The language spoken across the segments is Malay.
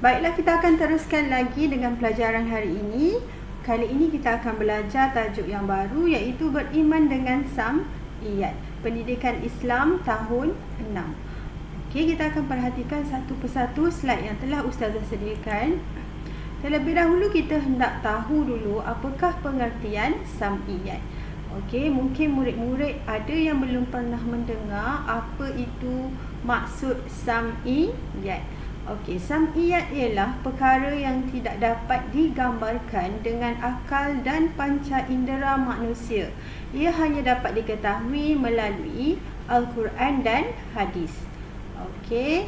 Baiklah, kita akan teruskan lagi dengan pelajaran hari ini. Kali ini kita akan belajar tajuk yang baru, iaitu beriman dengan Sam'iyat, Pendidikan Islam tahun 6. Okey, kita akan perhatikan satu persatu slide yang telah Ustazah sediakan. Terlebih dahulu kita hendak tahu dulu apakah pengertian Sam'iyat. Okey, mungkin murid-murid ada yang belum pernah mendengar apa itu maksud Sam'iyat. Okey, Sam'iyat ialah perkara yang tidak dapat digambarkan dengan akal dan panca indera manusia. Ia hanya dapat diketahui melalui Al-Quran dan hadis. Okey.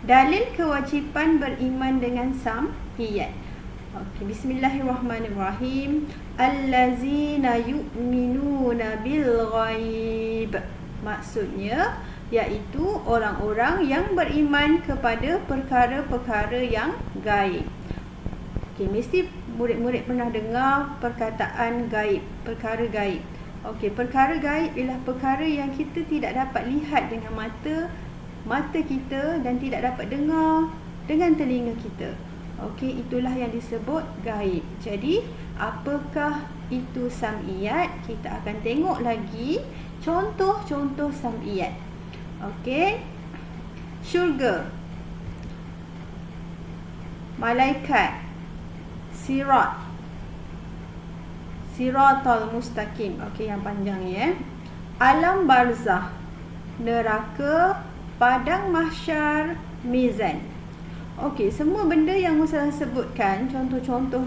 Dalil kewajipan beriman dengan Sam'iyat. Okey, bismillahirrahmanirrahim. Allazina yu'minuna bil ghaib. Maksudnya iaitu orang-orang yang beriman kepada perkara-perkara yang gaib. Okey, mesti murid-murid pernah dengar perkataan gaib, perkara gaib. Okey, perkara gaib ialah perkara yang kita tidak dapat lihat dengan mata kita dan tidak dapat dengar dengan telinga kita. Okey, itulah yang disebut gaib. Jadi, apakah itu Sam'iyat? Kita akan tengok lagi contoh-contoh Sam'iyat. Okey. Syurga, malaikat, sirat, siratal mustaqim. Okey, yang panjang ya. Alam barzah, neraka, padang mahsyar, mizan. Okey, semua benda yang Ustazah sebutkan, contoh-contoh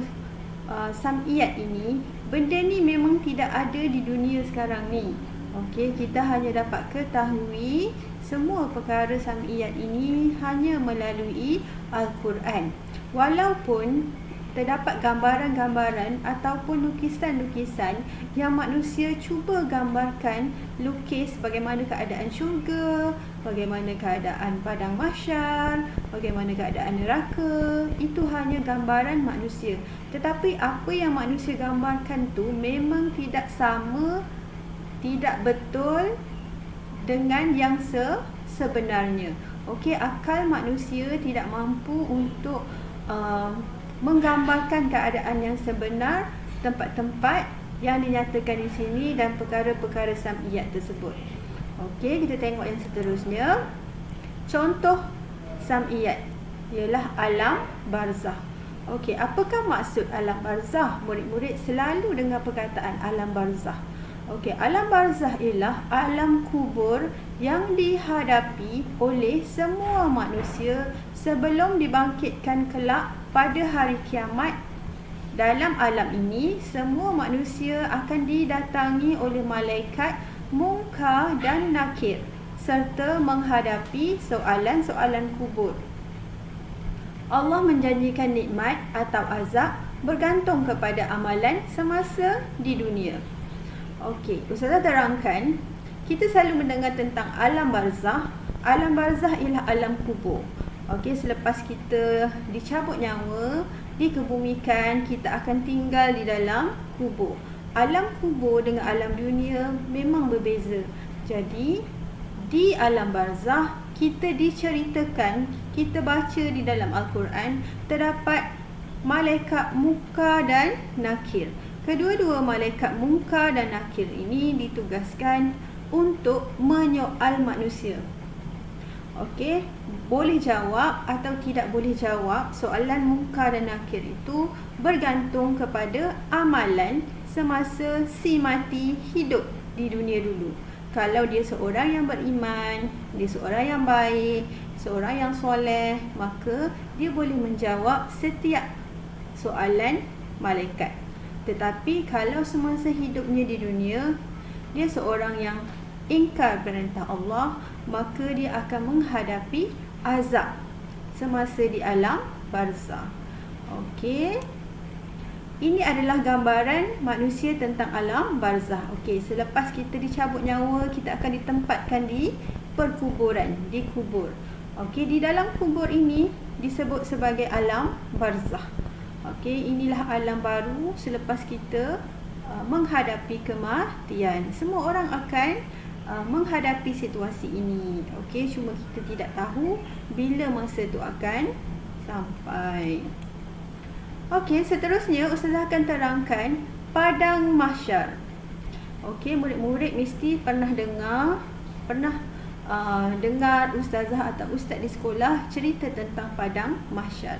Sam'iyat ini, benda ni memang tidak ada di dunia sekarang ni. Okey, kita hanya dapat ketahui semua perkara Sam'iyat ini hanya melalui Al-Quran. Walaupun terdapat gambaran-gambaran ataupun lukisan-lukisan yang manusia cuba gambarkan, lukis bagaimana keadaan syurga, bagaimana keadaan padang mahsyar, bagaimana keadaan neraka. Itu hanya gambaran manusia. Tetapi apa yang manusia gambarkan tu memang tidak sama, tidak betul dengan yang sebenarnya. Okey, akal manusia tidak mampu untuk menggambarkan keadaan yang sebenar, tempat-tempat yang dinyatakan di sini dan perkara-perkara Sam'iyat tersebut. Okey, kita tengok yang seterusnya. Contoh Sam'iyat ialah alam barzah. Okey, apakah maksud alam barzah? Murid-murid selalu dengar perkataan alam barzah. Okey, alam barzah ialah alam kubur yang dihadapi oleh semua manusia sebelum dibangkitkan kelak pada hari kiamat. Dalam alam ini, semua manusia akan didatangi oleh malaikat Munkar dan Nakir serta menghadapi soalan-soalan kubur. Allah menjanjikan nikmat atau azab bergantung kepada amalan semasa di dunia. Okey, Ustazah terangkan, kita selalu mendengar tentang alam barzah. Alam barzah ialah alam kubur. Okey, selepas kita dicabut nyawa, dikebumikan, kita akan tinggal di dalam kubur. Alam kubur dengan alam dunia memang berbeza. Jadi, di alam barzah, kita diceritakan, kita baca di dalam Al-Quran, terdapat malaikat Munkar dan Nakir. Kedua-dua malaikat Munkar dan Nakir ini ditugaskan untuk menyoal manusia. Okey, boleh jawab atau tidak boleh jawab soalan Munkar dan Nakir itu bergantung kepada amalan semasa si mati hidup di dunia dulu. Kalau dia seorang yang beriman, dia seorang yang baik, seorang yang soleh, maka dia boleh menjawab setiap soalan malaikat. Tetapi kalau semasa hidupnya di dunia, dia seorang yang ingkar perintah Allah, maka dia akan menghadapi azab semasa di alam barzah. Okey. Ini adalah gambaran manusia tentang alam barzah. Okey, selepas kita dicabut nyawa, kita akan ditempatkan di perkuburan, di kubur. Okey, di dalam kubur ini disebut sebagai alam barzah. Okey, inilah alam baru selepas kita menghadapi kematian. Semua orang akan menghadapi situasi ini. Okey, cuma kita tidak tahu bila masa itu akan sampai. Okey, seterusnya Ustazah akan terangkan padang mahsyar. Okey, murid-murid mesti pernah dengar ustazah atau ustaz di sekolah cerita tentang padang mahsyar.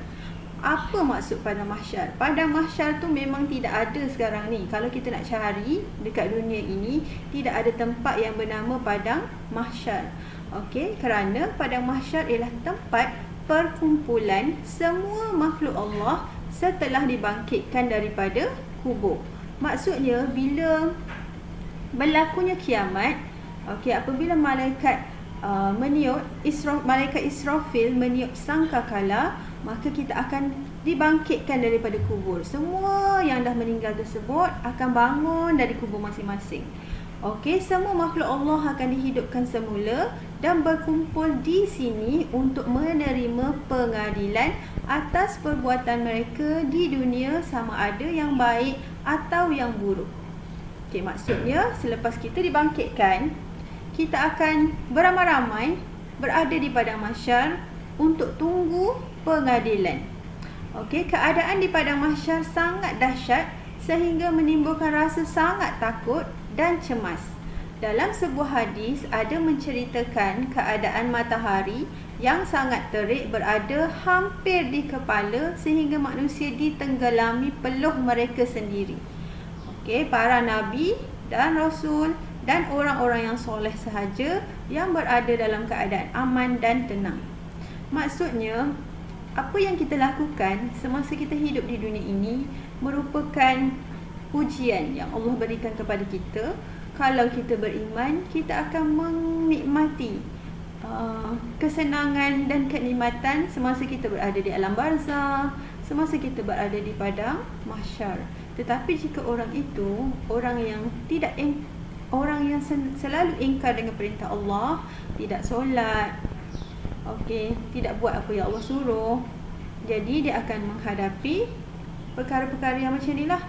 Apa maksud padang mahsyar? Padang mahsyar tu memang tidak ada sekarang ni. Kalau kita nak cari dekat dunia ini, tidak ada tempat yang bernama padang mahsyar. Okey, kerana padang mahsyar ialah tempat perkumpulan semua makhluk Allah setelah dibangkitkan daripada kubur. Maksudnya bila berlakunya kiamat, apabila malaikat malaikat Israfil meniup sangkakala, maka kita akan dibangkitkan daripada kubur. Semua yang dah meninggal tersebut akan bangun dari kubur masing-masing. Semua makhluk Allah akan dihidupkan semula dan berkumpul di sini untuk menerima pengadilan atas perbuatan mereka di dunia, sama ada yang baik atau yang buruk. Maksudnya selepas kita dibangkitkan, kita akan beramai-ramai berada di padang mahsyar untuk tunggu pengadilan. Keadaan di padang mahsyar sangat dahsyat sehingga menimbulkan rasa sangat takut dan cemas. Dalam sebuah hadis ada menceritakan keadaan matahari yang sangat terik berada hampir di kepala sehingga manusia ditenggelami peluh mereka sendiri. Para nabi dan rasul dan orang-orang yang soleh sahaja yang berada dalam keadaan aman dan tenang. Maksudnya, apa yang kita lakukan semasa kita hidup di dunia ini merupakan ujian yang Allah berikan kepada kita. Kalau kita beriman, kita akan menikmati kesenangan dan kenikmatan semasa kita berada di alam barzah, semasa kita berada di padang mahsyar. Tetapi jika orang itu orang yang selalu ingkar dengan perintah Allah, tidak solat, tidak buat apa yang Allah suruh, jadi dia akan menghadapi perkara-perkara yang macam inilah.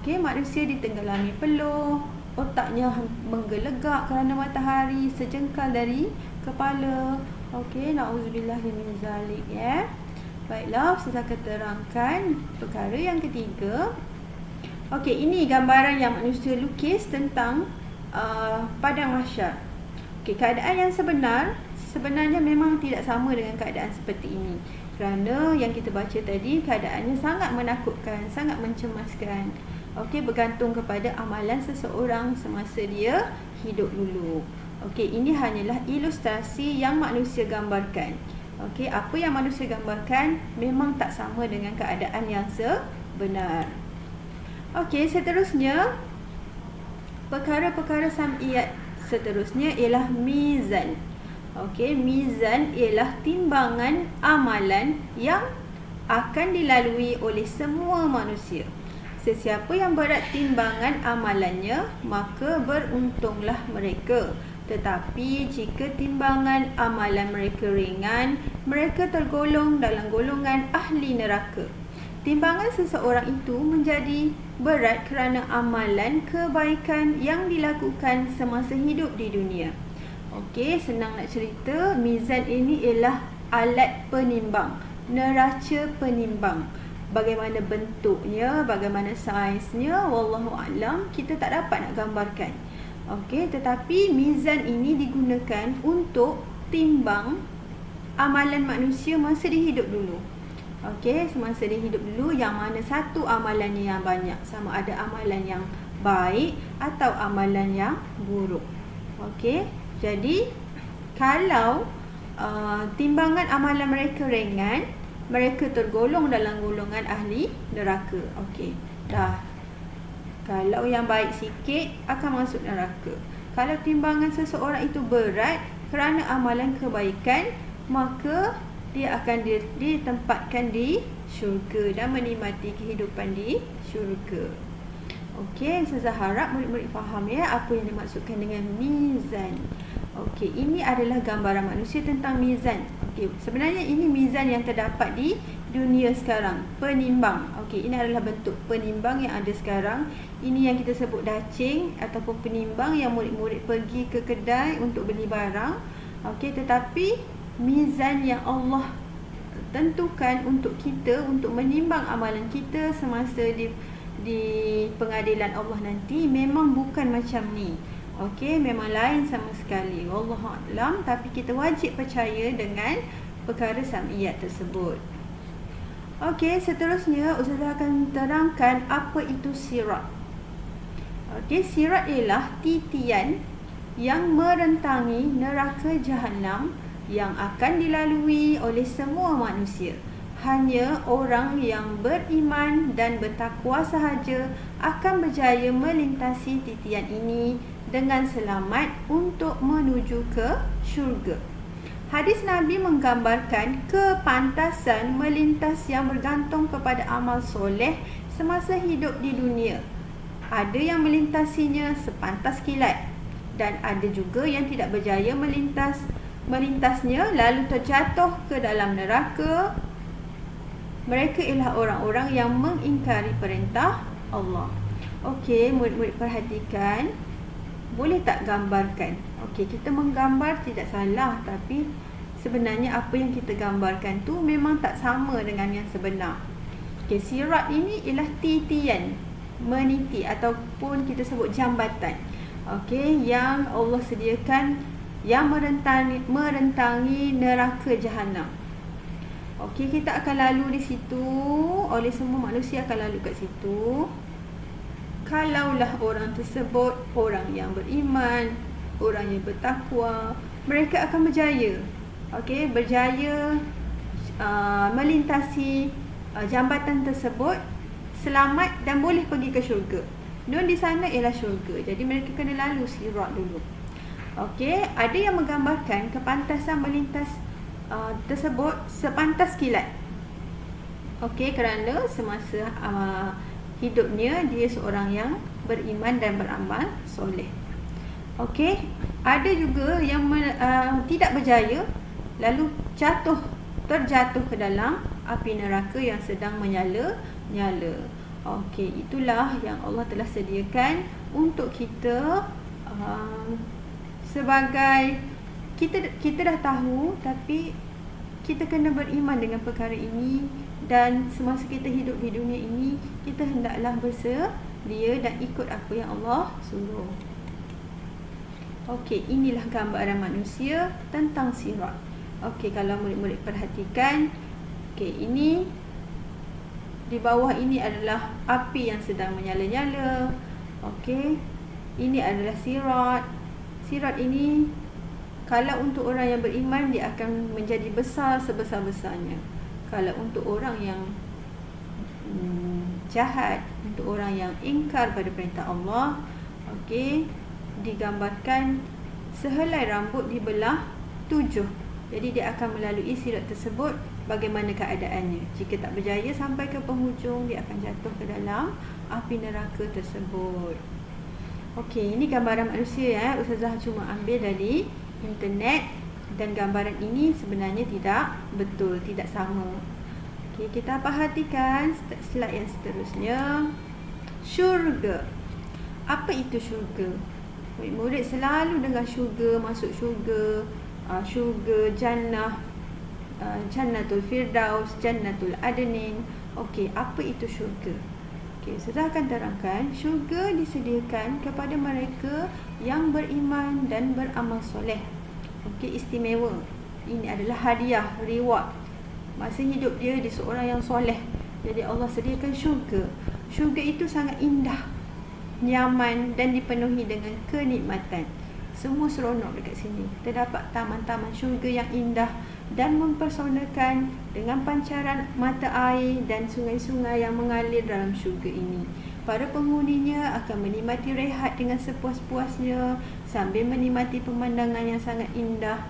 Manusia ditenggelami peluh, otaknya menggelegak kerana matahari sejengkal dari kepala. Na'udzubillahi min zalik, ya. Baiklah, saya akan terangkan perkara yang ketiga. Ini gambaran yang manusia lukis tentang padang mahsyar. Keadaan yang sebenarnya memang tidak sama dengan keadaan seperti ini. Kerana yang kita baca tadi, keadaannya sangat menakutkan, sangat mencemaskan. Bergantung kepada amalan seseorang semasa dia hidup dulu. Ini hanyalah ilustrasi yang manusia gambarkan. Apa yang manusia gambarkan memang tak sama dengan keadaan yang sebenar. Seterusnya, perkara-perkara sam'iyat seterusnya ialah mizan. Mizan ialah timbangan amalan yang akan dilalui oleh semua manusia. Sesiapa yang berat timbangan amalannya, maka beruntunglah mereka. Tetapi jika timbangan amalan mereka ringan, mereka tergolong dalam golongan ahli neraka. Timbangan seseorang itu menjadi berat kerana amalan kebaikan yang dilakukan semasa hidup di dunia. Senang nak cerita, mizan ini ialah alat penimbang, neraca penimbang. Bagaimana bentuknya, bagaimana saiznya, wallahu a'lam, kita tak dapat nak gambarkan. Tetapi mizan ini digunakan untuk timbang amalan manusia masa dia hidup dulu. Semasa dia hidup dulu, yang mana satu amalannya yang banyak, sama ada amalan yang baik atau amalan yang buruk. Jadi kalau timbangan amalan mereka ringan, mereka tergolong dalam golongan ahli neraka. Kalau yang baik sikit akan masuk neraka. Kalau timbangan seseorang itu berat kerana amalan kebaikan, maka dia akan ditempatkan di syurga dan menikmati kehidupan di syurga. Saya harap murid-murid faham, ya, apa yang dimaksudkan dengan mizan. Ini adalah gambaran manusia tentang mizan. Sebenarnya ini mizan yang terdapat di dunia sekarang. Penimbang. Okey, ini adalah bentuk penimbang yang ada sekarang. Ini yang kita sebut dacing ataupun penimbang yang murid-murid pergi ke kedai untuk beli barang. Okey, tetapi mizan yang Allah tentukan untuk kita untuk menimbang amalan kita semasa di pengadilan Allah nanti memang bukan macam ni. Okey, memang lain sama sekali. Wallahu a'lam, tapi kita wajib percaya dengan perkara sam'iyat tersebut. Okey, seterusnya Ustazah akan terangkan apa itu sirat. Okey, sirat ialah titian yang merentangi neraka Jahannam yang akan dilalui oleh semua manusia. Hanya orang yang beriman dan bertakwa sahaja akan berjaya melintasi titian ini dengan selamat untuk menuju ke syurga. Hadis Nabi menggambarkan kepantasan melintas yang bergantung kepada amal soleh semasa hidup di dunia. Ada yang melintasinya sepantas kilat dan ada juga yang tidak berjaya melintasnya lalu terjatuh ke dalam neraka. Mereka ialah orang-orang yang mengingkari perintah Allah. Okey, murid-murid perhatikan. Boleh tak gambarkan? Okey, kita menggambar tidak salah, tapi sebenarnya apa yang kita gambarkan tu memang tak sama dengan yang sebenar. Okey, sirat ini ialah titian, meniti ataupun kita sebut jambatan. Okey, yang Allah sediakan yang merentangi neraka Jahannam. Okey, kita akan lalu di situ, oleh semua manusia akan lalu kat situ. Kalaulah orang tersebut orang yang beriman, orang yang bertakwa, mereka akan berjaya. Okey, berjaya melintasi jambatan tersebut selamat dan boleh pergi ke syurga. Dan di sana ialah syurga. Jadi mereka kena lalu sirat dulu. Okey, ada yang menggambarkan kepantasan melintas tersebut sepantas kilat. Okey, kerana semasa hidupnya dia seorang yang beriman dan beramal soleh. Okey, ada juga yang tidak berjaya lalu terjatuh ke dalam api neraka yang sedang menyala-nyala. Okey, itulah yang Allah telah sediakan untuk kita sebagai kita dah tahu, tapi kita kena beriman dengan perkara ini. Dan semasa kita hidup di dunia ini, kita hendaklah bersedia dan ikut apa yang Allah suruh. Okey, inilah gambaran manusia tentang sirat. Okey, kalau murid-murid perhatikan, okey, ini di bawah ini adalah api yang sedang menyala-nyala. Okey, ini adalah sirat. Sirat ini kalau untuk orang yang beriman, dia akan menjadi besar sebesar-besarnya. Kalau untuk orang yang jahat, untuk orang yang ingkar pada perintah Allah, okey, digambarkan sehelai rambut dibelah 7. Jadi dia akan melalui sirat tersebut bagaimana keadaannya. Jika tak berjaya sampai ke penghujung, dia akan jatuh ke dalam api neraka tersebut. Okey, ini gambaran manusia ya. Ustazah cuma ambil dari internet. Dan gambaran ini sebenarnya tidak betul, tidak sama. Okey, kita perhatikan slide yang seterusnya. Syurga. Apa itu syurga? Murid-murid selalu dengar syurga, masuk syurga, syurga jannah, jannatul firdaus, jannatul adnin. Okey, apa itu syurga? Okey, saya akan terangkan. Syurga disediakan kepada mereka yang beriman dan beramal soleh. Okey, istimewa. Ini adalah hadiah, reward. Masa hidup dia seorang yang soleh. Jadi Allah sediakan syurga. Syurga itu sangat indah, nyaman dan dipenuhi dengan kenikmatan. Semua seronok dekat sini. Terdapat taman-taman syurga yang indah dan mempersonakan dengan pancaran mata air dan sungai-sungai yang mengalir dalam syurga ini. Para penghuninya akan menikmati rehat dengan sepuas-puasnya sambil menikmati pemandangan yang sangat indah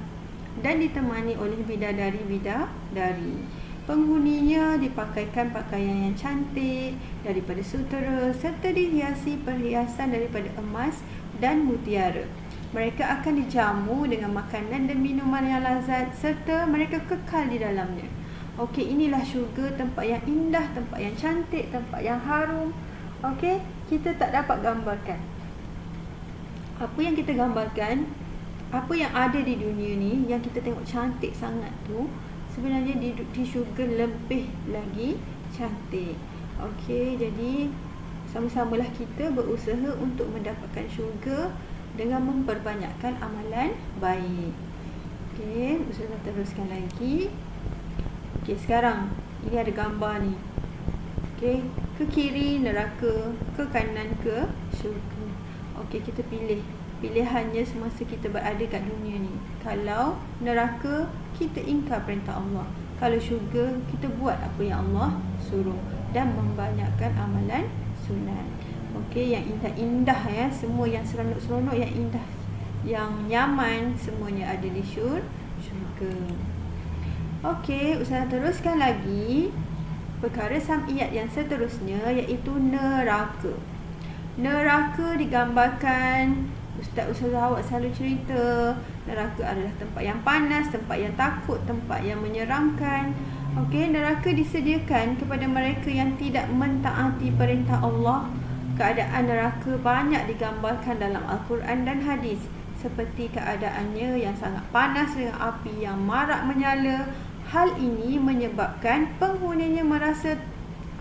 dan ditemani oleh bidadari-bidadari. Penghuninya dipakaikan pakaian yang cantik daripada sutera serta dihiasi perhiasan daripada emas dan mutiara. Mereka akan dijamu dengan makanan dan minuman yang lazat serta mereka kekal di dalamnya. Okey, inilah syurga, tempat yang indah, tempat yang cantik, tempat yang harum. Okey, kita tak dapat gambarkan. Apa yang kita gambarkan, apa yang ada di dunia ni yang kita tengok cantik sangat tu, sebenarnya di syurga lebih lagi cantik. Okey, jadi sama-samalah kita berusaha untuk mendapatkan syurga dengan memperbanyakkan amalan baik. Okey, Ustazah teruskan lagi. Okey, sekarang ini ada gambar ni. Okey, ke kiri neraka, ke kanan ke syurga. Okey, kita pilih. Pilihannya semasa kita berada kat dunia ni. Kalau neraka, kita ingkar perintah Allah. Kalau syurga, kita buat apa yang Allah suruh dan membanyakkan amalan sunat. Okey, yang indah-indah ya, semua yang seronok-seronok, yang indah, yang nyaman, semuanya ada di syurga. Okey, Ustazah teruskan lagi perkara sam'iyat yang seterusnya, iaitu neraka. Neraka digambarkan, Ustazah awak selalu cerita, neraka adalah tempat yang panas, tempat yang takut, tempat yang menyeramkan. Okey, neraka disediakan kepada mereka yang tidak mentaati perintah Allah. Keadaan neraka banyak digambarkan dalam Al-Quran dan hadis, seperti keadaannya yang sangat panas dengan api yang marak menyala. Hal ini menyebabkan penghuninya merasa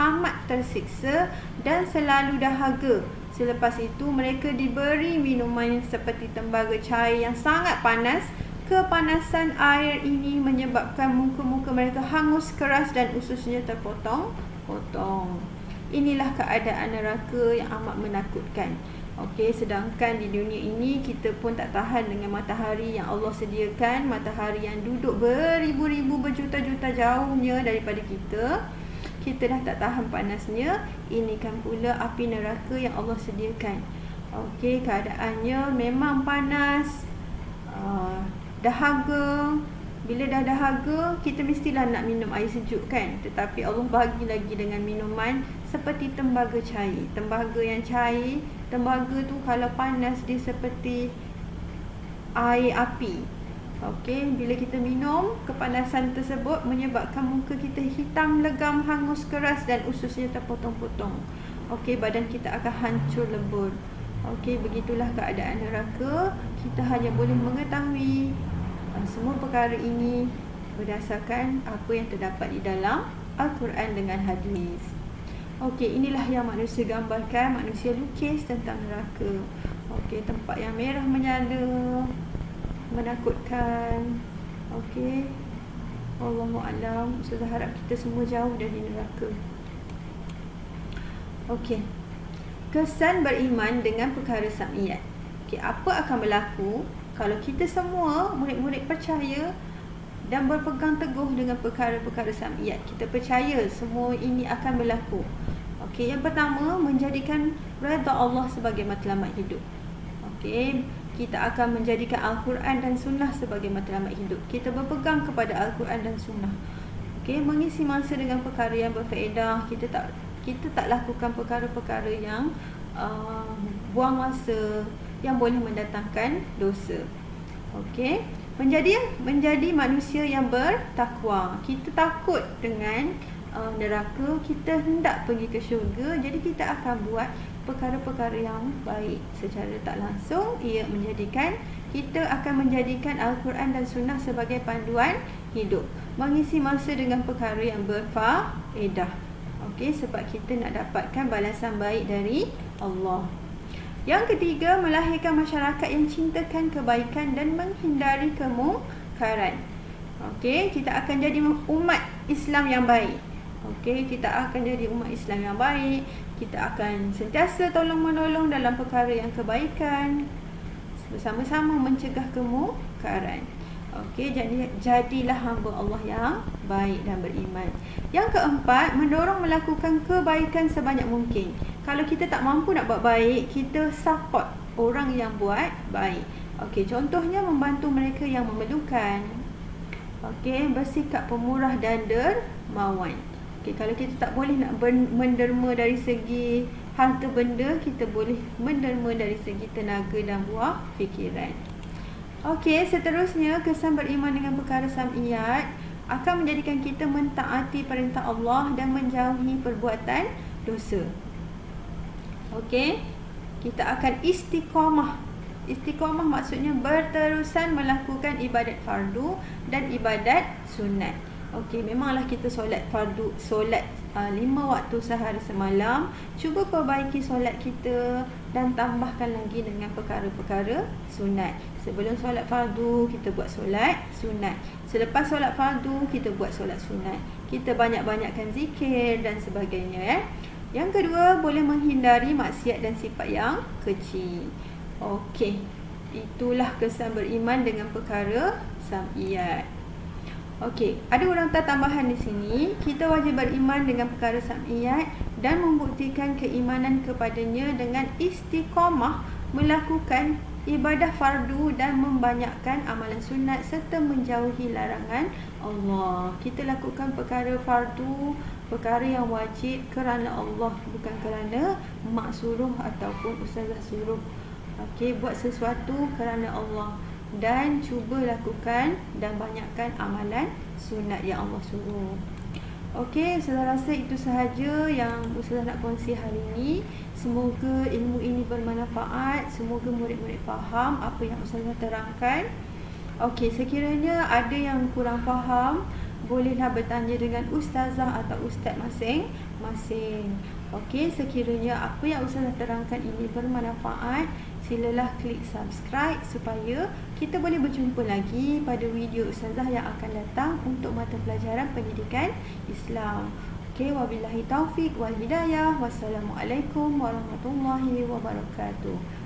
amat tersiksa dan selalu dahaga. Selepas itu, mereka diberi minuman seperti tembaga cair yang sangat panas. Kepanasan air ini menyebabkan muka-muka mereka hangus keras dan ususnya terpotong-potong. Inilah keadaan neraka yang amat menakutkan. Okey, sedangkan di dunia ini kita pun tak tahan dengan matahari yang Allah sediakan, matahari yang duduk beribu-ribu berjuta-juta jauhnya daripada kita. Kita dah tak tahan panasnya. Ini kan pula api neraka yang Allah sediakan. Okey, keadaannya memang panas, dahaga. Bila dah dahaga, kita mestilah nak minum air sejuk kan. Tetapi Allah bagi lagi dengan minuman seperti tembaga cair. Tembaga yang cair, tembaga tu kalau panas dia seperti air api. Okey, bila kita minum, kepanasan tersebut menyebabkan muka kita hitam, legam, hangus keras dan ususnya terpotong-potong. Okey, badan kita akan hancur lebur. Okey, begitulah keadaan neraka. Kita hanya boleh mengetahui semua perkara ini berdasarkan apa yang terdapat di dalam Al-Quran dengan hadis. Okey, inilah yang manusia gambarkan, manusia lukis tentang neraka. Okey, tempat yang merah menyala, menakutkan. Okey, Wallahu a'lam. Ustazah harap kita semua jauh dari neraka. Okey, kesan beriman dengan perkara sam'iyat. Okey, apa akan berlaku kalau kita semua murid-murid percaya dan berpegang teguh dengan perkara-perkara sam'iyat? Kita percaya semua ini akan berlaku. Okey, yang pertama, menjadikan redha Allah sebagai matlamat hidup. Okey, kita akan menjadikan Al-Quran dan Sunnah sebagai matlamat hidup. Kita berpegang kepada Al-Quran dan Sunnah. Okey, mengisi masa dengan perkara yang berfaedah. Kita tak lakukan perkara-perkara yang buang masa, yang boleh mendatangkan dosa. Okey, menjadi manusia yang bertakwa. Kita takut dengan neraka, kita hendak pergi ke syurga, jadi kita akan buat perkara-perkara yang baik. Secara tak langsung, ia kita akan menjadikan Al-Quran dan Sunnah sebagai panduan hidup. Mengisi masa dengan perkara yang berfaedah. Okey, sebab kita nak dapatkan balasan baik dari Allah. Yang ketiga, melahirkan masyarakat yang cintakan kebaikan dan menghindari kemungkaran. Okey, kita akan jadi umat Islam yang baik. Okey, kita akan jadi umat Islam yang baik. Kita akan sentiasa tolong-menolong dalam perkara yang kebaikan, bersama-sama mencegah kemungkaran. Okey, jadilah hamba Allah yang baik dan beriman. Yang keempat, mendorong melakukan kebaikan sebanyak mungkin. Kalau kita tak mampu nak buat baik, kita support orang yang buat baik. Okey, contohnya membantu mereka yang memerlukan. Okey, bersikap pemurah dan dermawan. Okey, kalau kita tak boleh nak menderma dari segi harta benda, kita boleh menderma dari segi tenaga dan buah fikiran. Okey, seterusnya kesan beriman dengan perkara sam'iyat. akan menjadikan kita mentaati perintah Allah dan menjauhi perbuatan dosa. Okey, kita akan istiqamah. Istiqamah maksudnya berterusan melakukan ibadat fardu dan ibadat sunat. Okey, memanglah kita solat fardu, solat 5 waktu sehari semalam. Cuba perbaiki solat kita dan tambahkan lagi dengan perkara-perkara sunat. Sebelum solat fardu, kita buat solat sunat. Selepas solat fardu, kita buat solat sunat. Kita banyak-banyakkan zikir dan sebagainya. Yang kedua, boleh menghindari maksiat dan sifat yang kecil. Okey, itulah kesan beriman dengan perkara sam'iyat. Okey, ada uraian tambahan di sini. Kita wajib beriman dengan perkara sam'iyat dan membuktikan keimanan kepadanya dengan istiqamah melakukan ibadah fardu dan membanyakkan amalan sunat serta menjauhi larangan Allah. Kita lakukan perkara fardu, perkara yang wajib kerana Allah, bukan kerana mak suruh ataupun ustazah suruh. Okey, buat sesuatu kerana Allah dan cuba lakukan dan banyakkan amalan sunat yang Allah suruh. Okey, saya rasa itu sahaja yang Ustazah nak kongsi hari ini. Semoga ilmu ini bermanfaat, semoga murid-murid faham apa yang Ustazah terangkan. Okey, sekiranya ada yang kurang faham, bolehlah bertanya dengan ustazah atau ustaz masing-masing. Okey, sekiranya apa yang Ustazah terangkan ini bermanfaat, silalah klik subscribe supaya kita boleh berjumpa lagi pada video Ustazah yang akan datang untuk mata pelajaran pendidikan Islam. Okey, wabillahi taufik wal hidayah. Wassalamualaikum warahmatullahi wabarakatuh.